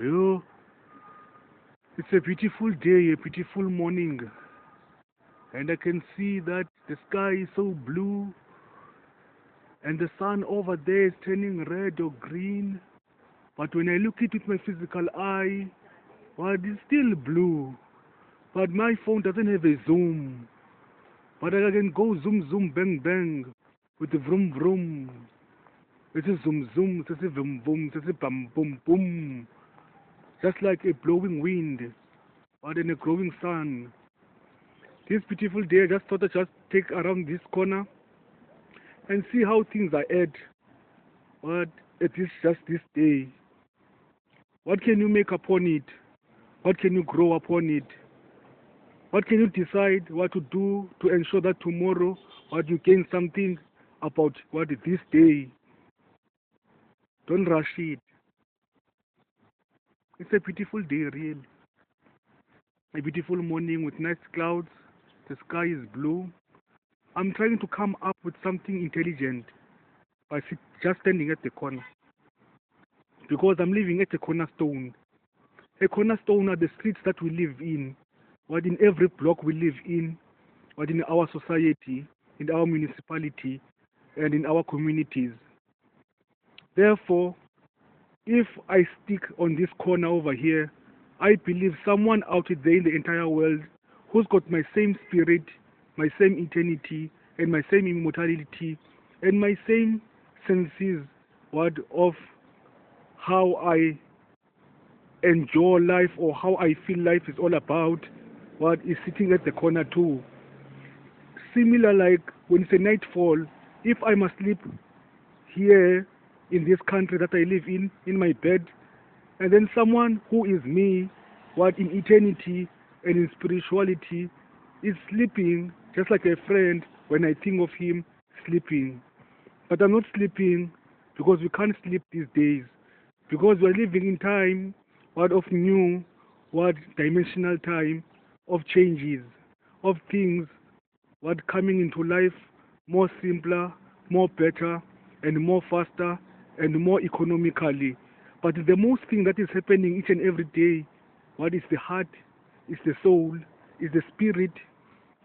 Yo, it's a beautiful day, a beautiful morning, and I can see that the sky is so blue, and the sun over there is turning red or green. But when I look at it with my physical eye, well, it's still blue. But my phone doesn't have a zoom. But I can go zoom, zoom, bang, bang with the vroom, vroom. It's a zoom, zoom, it's a vroom, vroom, it's a bum, boom, boom. Just like a blowing wind, but in a growing sun. This beautiful day, I just thought I'd just take around this corner and see how things are at. But it is just this day. What can you make upon it? What can you grow upon it? What can you decide what to do to ensure that tomorrow what you gain something about what this day? Don't rush it. It's a beautiful day, really. A beautiful morning with nice clouds. The sky is blue. I'm trying to come up with something intelligent by just standing at the corner. Because I'm living at a cornerstone. A cornerstone are the streets that we live in, what in every block we live in, what in our society, in our municipality, and in our communities. Therefore, if I stick on this corner over here, I believe someone out there in the entire world who's got my same spirit, my same eternity, and my same immortality, and my same senses, what of how I enjoy life or how I feel life is all about, what is sitting at the corner too. Similar like when it's a nightfall, if I must sleep here in this country that I live in my bed, and then someone who is me, what in eternity and in spirituality, is sleeping just like a friend when I think of him sleeping. But I'm not sleeping because we can't sleep these days, because we're living in time, what of new, what dimensional time, of changes, of things, what coming into life more simpler, more better, and more faster, and more economically. But the most thing that is happening each and every day, what is the heart, is the soul, is the spirit,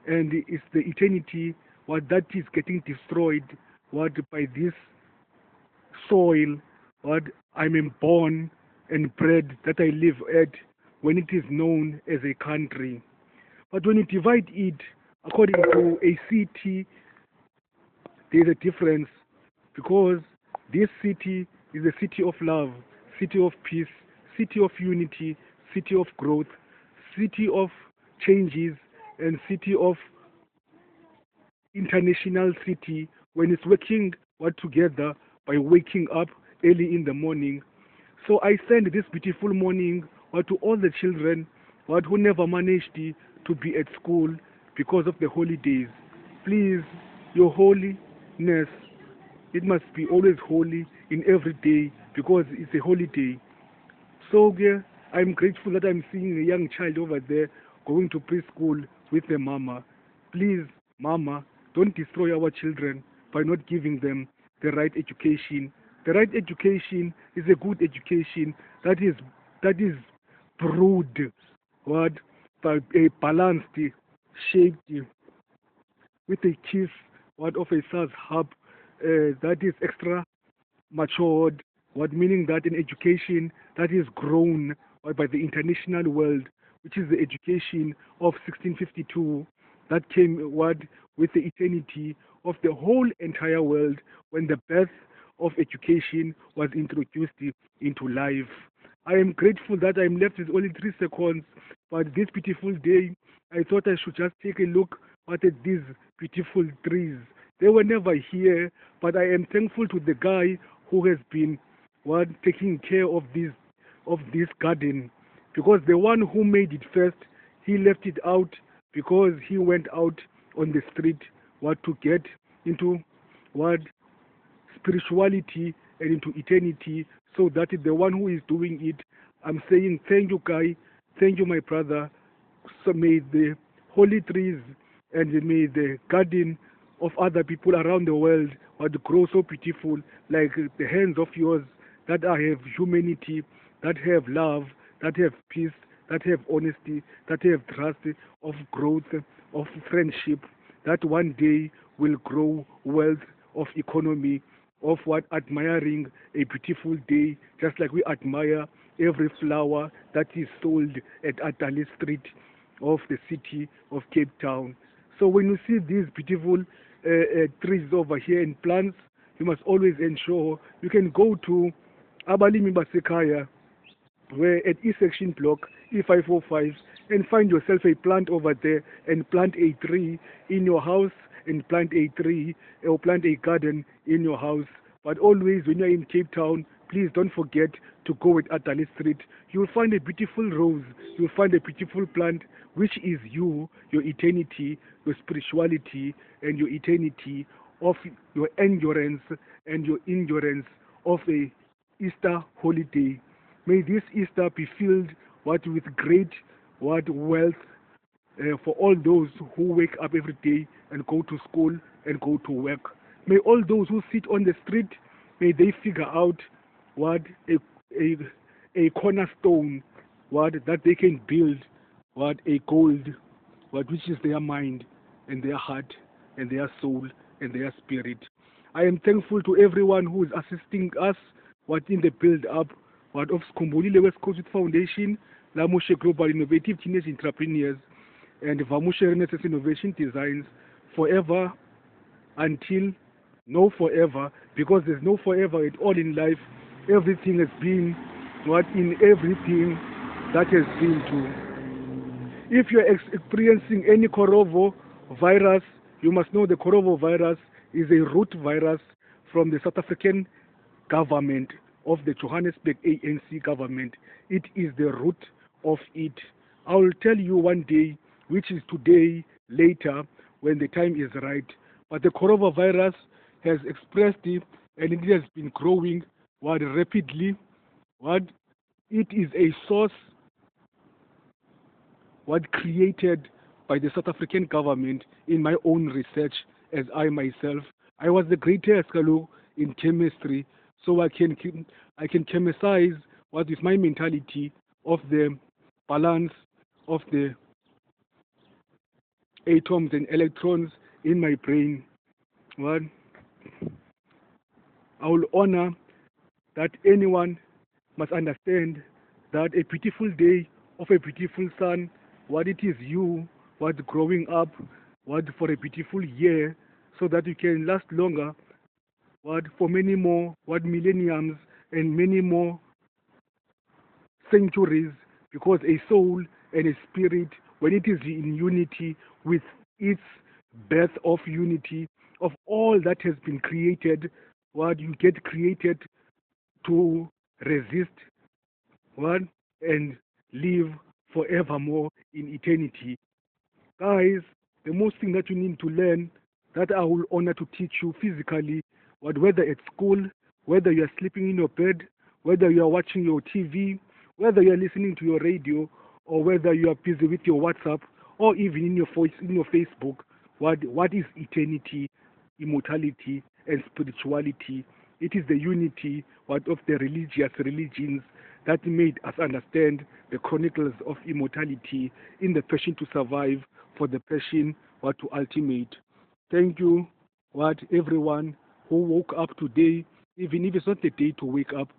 and is the eternity, what that is getting destroyed, what by this soil, what I'm born and bred that I live at, when it is known as a country. But when you divide it according to a city, there's a difference, because this city is a city of love, city of peace, city of unity, city of growth, city of changes, and city of international city when it's working what together by waking up early in the morning. So I send this beautiful morning to all the children who never managed to be at school because of the holidays. Please, your holiness, it must be always holy in every day because it's a holiday. So yeah, I'm grateful that I'm seeing a young child over there going to preschool with their mama. Please, mama, don't destroy our children by not giving them the right education. The right education is a good education that is brewed, what, by a balanced, shaped with a kiss, what of a SAS hub that is extra matured, what meaning that an education that is grown by the international world, which is the education of 1652, that came what with the eternity of the whole entire world when the birth of education was introduced into life. I am grateful that I'm left with only 3 seconds, but this beautiful day, I thought I should just take a look at these beautiful trees. They were never here, but I am thankful to the guy who has been what taking care of this garden, because the one who made it first, he left it out because he went out on the street what to get into what spirituality and into eternity, so that is the one who is doing it. I'm saying thank you, guy, thank you, my brother. So may the holy trees and may the garden of other people around the world what grow so beautiful like the hands of yours, that I have humanity, that have love, that have peace, that have honesty, that have trust, of growth, of friendship, that one day will grow wealth, of economy, of what admiring a beautiful day, just like we admire every flower that is sold at Atali Street of the city of Cape Town. So when you see these beautiful trees over here and plants, you must always ensure you can go to Abalimi Basekaya, where at East Section Block E505, and find yourself a plant over there and plant a tree in your house and plant a tree or plant a garden in your house. But always when you're in Cape Town, please don't forget to go at Atali Street. You'll find a beautiful rose, you'll find a beautiful plant, which is you, your eternity, your spirituality, and your eternity of your endurance and your endurance of a Easter holiday. May this Easter be filled with great wealth for all those who wake up every day and go to school and go to work. May all those who sit on the street, may they figure out what a cornerstone, that they can build, a gold, which is their mind and their heart and their soul and their spirit. I am thankful to everyone who is assisting us in the build up of Skumbulile West Coast Youth Foundation, Lamushe Global Innovative Teenage Entrepreneurs, and Vamushe Renaissance Innovation Designs, forever until no forever, because there's no forever at all in life. Everything has been in everything that has been to. If you're experiencing any coronavirus, you must know the coronavirus is a root virus from the South African government, of the Johannesburg ANC government. It is the root of it. I will tell you one day, which is today, later, when the time is right. But the coronavirus has expressed it, and it has been growing rapidly. It is a source created by the South African government. In my own research, as I myself, I was the greatest in chemistry, so I can chemicize what is my mentality of the balance of the atoms and electrons in my brain. I will honor that anyone must understand that a beautiful day of a beautiful sun, it is you, growing up, for a beautiful year, so that you can last longer, for many more, millenniums and many more centuries, because a soul and a spirit, when it is in unity with its birth of unity of all that has been created, you get created to resist and live forevermore in eternity. Guys, the most thing that you need to learn, that I will honor to teach you physically, whether at school, whether you are sleeping in your bed, whether you are watching your TV, whether you are listening to your radio, or whether you are busy with your WhatsApp, or even in your Facebook, what is eternity, immortality, and spirituality? It is the unity of the religions that made us understand the chronicles of immortality in the passion to survive, for the passion to ultimate. Thank you, everyone who woke up today, even if it's not the day to wake up,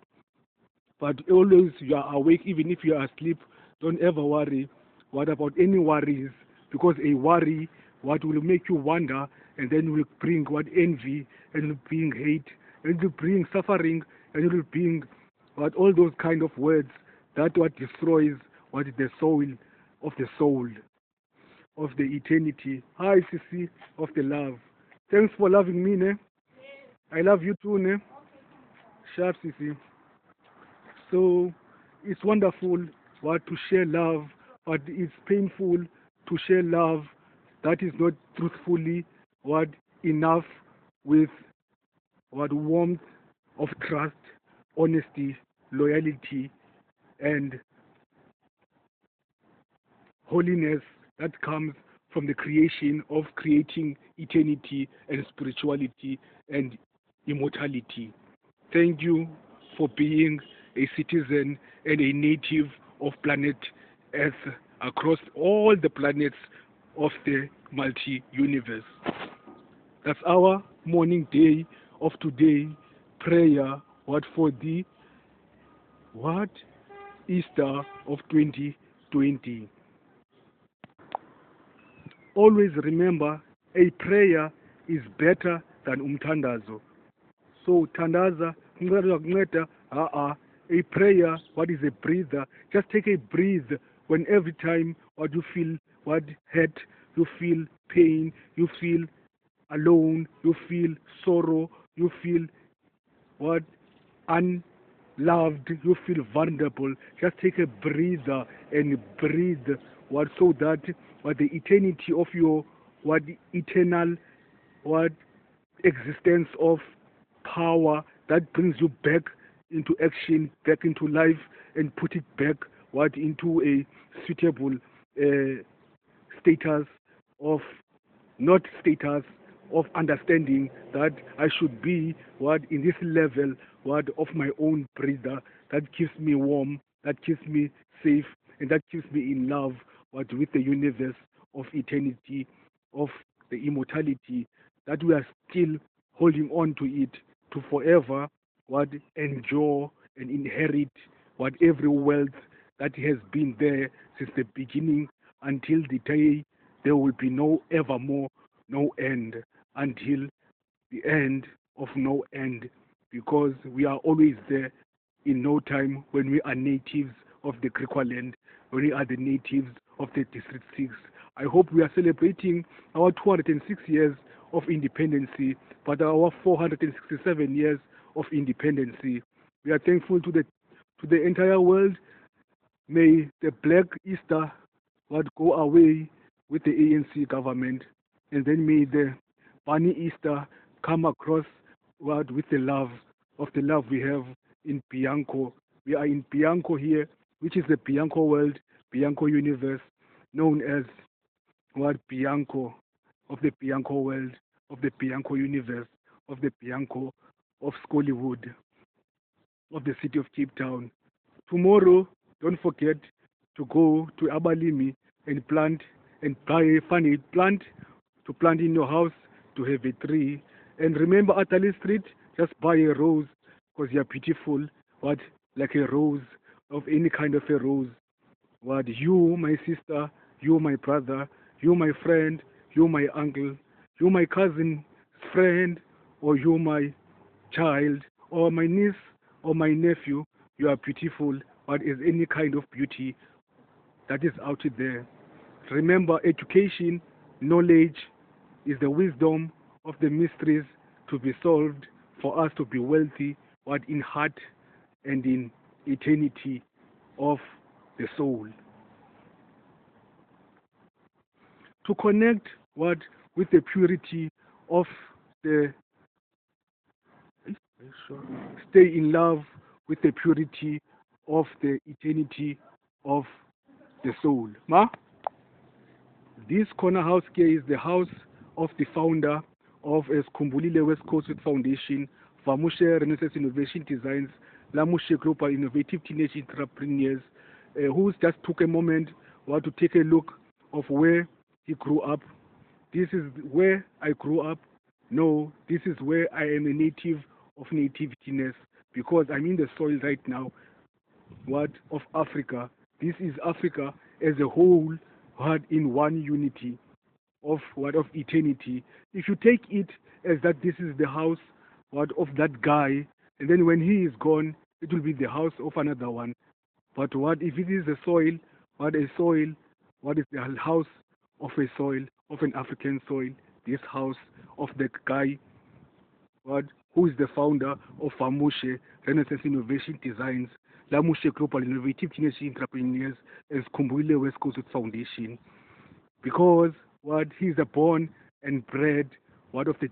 but always you are awake, even if you are asleep. Don't ever worry. What about any worries? Because a worry, will make you wonder, and then will bring envy, and will bring hate, and will bring suffering, and it will bring all those kind of words that destroys the soul of the eternity. Hi, Sisi of the love. Thanks for loving me, ne? I love you too, ne? Sharp, Sisi. So it's wonderful to share love, but it's painful to share love that is not truthfully enough with warmth of trust, honesty, loyalty, and holiness that comes from the creation of creating eternity and spirituality and immortality. Thank you for being a citizen and a native of planet Earth across all the planets of the multi-universe. That's our morning day of today prayer. What for the what Easter of 2020. Always remember, a prayer is better than umthandazo. So tandaza a prayer, what is a breather? Just take a breathe when every time what you feel what hurt, you feel pain, you feel alone, you feel sorrow, you feel what unloved, you feel vulnerable. Just take a breather and breathe what so that what the eternity of your what eternal what existence of power that brings you back into action, back into life, and put it back what into a suitable status of not status of understanding that I should be what in this level what of my own breather that keeps me warm, that keeps me safe, and that keeps me in love what with the universe of eternity, of the immortality, that we are still holding on to it to forever what enjoy and inherit what every wealth that has been there since the beginning until the day there will be no evermore, no end, until the end of no end, because we are always there in no time when we are natives of the Griqualand, when we are the natives of the District 6. I hope we are celebrating our 206 years of independence, but our 467 years of independence. We are thankful to the entire world. May the Black Easter what go away with the ANC government, and then may the Bunny Easter come across what with the love we have in Bianco. We are in Bianco here, which is the Bianco world, BiancoUniverse, known as what Bianco of the Bianco world, of the BiancoUniverse, of the Bianco of Scollywood, of the city of Cape Town. Tomorrow, don't forget to go to Abalimi and plant and find a plant to plant in your house, to have a tree. And remember, at Ali Street, just buy a rose because you're beautiful. What, like a rose, of any kind of a rose. What, you, my sister, you, my brother, you, my friend, you, my uncle, you, my cousin's friend, or you, my child, or my niece, or my nephew, you are beautiful. What is any kind of beauty that is out there? Remember, education, knowledge is the wisdom of the mysteries to be solved for us to be wealthy, what in heart and in eternity of the soul. To connect what with the purity of the stay in love with the purity of the eternity of the soul. Ma? This corner house here is the house of the founder of Skumbulile West Coast Foundation, Vamushe Renaissance Innovation Designs, Lamushe Global Innovative Teenage Entrepreneurs, who just took a moment to take a look of where he grew up. This is where I grew up. No, this is where I am a native of nativeness, because I'm in the soil right now. What of Africa? This is Africa as a whole, what in one unity of what of eternity. If you take it as that this is the house what of that guy, and then when he is gone, it will be the house of another one. But what if it is a soil? What a soil? What is the house of a soil, of an African soil? This house of the guy what who is the founder of Vamushe Renaissance Innovation Designs, Lamushe Global Innovative Teenage Entrepreneurs, and Skumbulile West Coast Foundation. Because what he is a born and bred what of the